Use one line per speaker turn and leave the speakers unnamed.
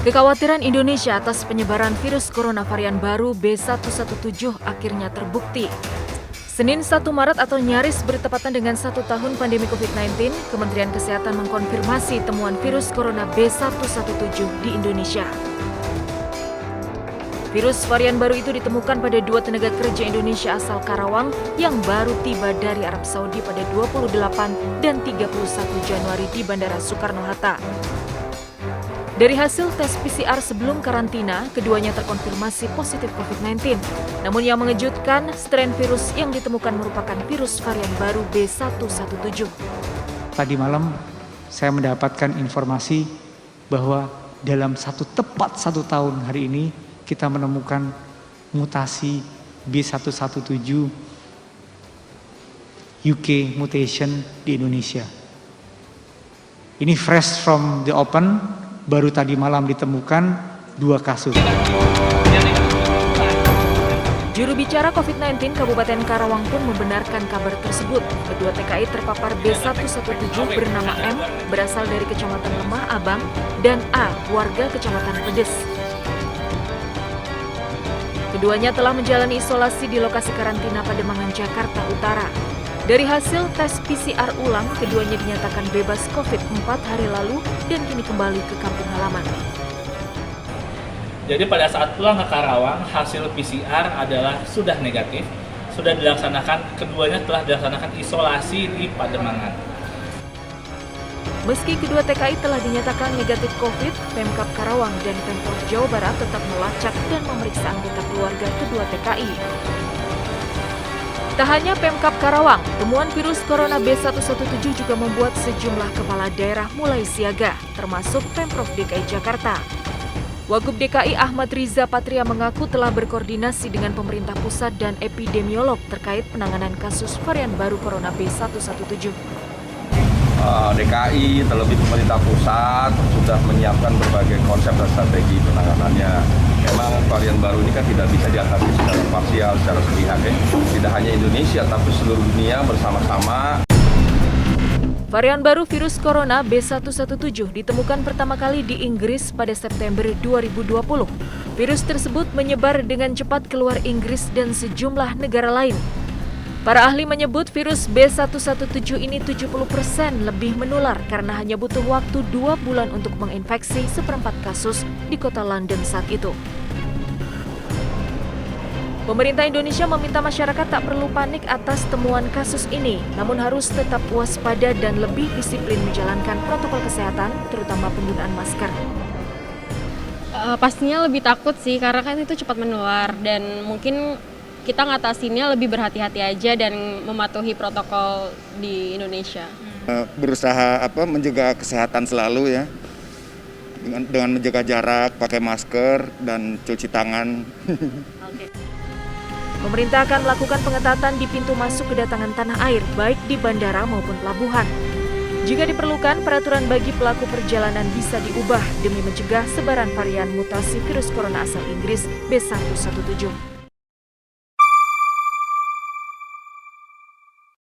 Kekhawatiran Indonesia atas penyebaran virus corona varian baru B117 akhirnya terbukti. Senin 1 Maret atau nyaris bertepatan dengan 1 tahun pandemi COVID-19, Kementerian Kesehatan mengkonfirmasi temuan virus corona B117 di Indonesia. Virus varian baru itu ditemukan pada 2 tenaga kerja Indonesia asal Karawang yang baru tiba dari Arab Saudi pada 28 dan 31 Januari di Bandara Soekarno-Hatta. Dari hasil tes PCR sebelum karantina, keduanya terkonfirmasi positif COVID-19. Namun yang mengejutkan, strain virus yang ditemukan merupakan virus varian baru B117.
Tadi malam saya mendapatkan informasi bahwa dalam tepat satu tahun hari ini kita menemukan mutasi B117 UK mutation di Indonesia. Ini fresh from the open. Baru tadi malam ditemukan 2 kasus.
Juru bicara COVID-19 Kabupaten Karawang pun membenarkan kabar tersebut. Kedua TKI terpapar B117 bernama M, berasal dari Kecamatan Lemah Abang, dan A, warga Kecamatan Pedes. Keduanya telah menjalani isolasi di lokasi karantina Pademangan, Jakarta Utara. Dari hasil tes PCR ulang, keduanya dinyatakan bebas COVID 4 hari lalu dan kini kembali ke kampung halaman.
Jadi pada saat pulang ke Karawang, hasil PCR adalah sudah negatif, sudah dilaksanakan, keduanya telah dilaksanakan isolasi di Pademangan.
Meski kedua TKI telah dinyatakan negatif COVID, Pemkab Karawang dan Pemprov Jawa Barat tetap melacak dan memeriksa anggota keluarga kedua TKI. Tak hanya Pemkab Karawang, temuan virus corona B117 juga membuat sejumlah kepala daerah mulai siaga, termasuk Pemprov DKI Jakarta. Wagub DKI Ahmad Riza Patria mengaku telah berkoordinasi dengan pemerintah pusat dan epidemiolog terkait penanganan kasus varian baru corona B117.
DKI, terlebih pemerintah pusat sudah menyiapkan berbagai konsep dan strategi penanganannya. Memang varian baru ini kan tidak bisa diatasi secara parsial, secara sepihak. Tidak hanya Indonesia, tapi seluruh dunia bersama-sama.
Varian baru virus corona B117 ditemukan pertama kali di Inggris pada September 2020. Virus tersebut menyebar dengan cepat keluar Inggris dan sejumlah negara lain. Para ahli menyebut virus B117 ini 70% lebih menular karena hanya butuh waktu 2 bulan untuk menginfeksi seperempat kasus di kota London saat itu. Pemerintah Indonesia meminta masyarakat tak perlu panik atas temuan kasus ini, namun harus tetap waspada dan lebih disiplin menjalankan protokol kesehatan, terutama penggunaan masker.
Pastinya lebih takut sih, karena kan itu cepat menular dan mungkin kita ngatasinnya lebih berhati-hati aja dan mematuhi protokol di Indonesia.
Berusaha menjaga kesehatan selalu ya, dengan menjaga jarak, pakai masker dan cuci tangan.
Pemerintah akan melakukan pengetatan di pintu masuk kedatangan tanah air, baik di bandara maupun pelabuhan. Jika diperlukan, peraturan bagi pelaku perjalanan bisa diubah demi mencegah sebaran varian mutasi virus corona asal Inggris B117.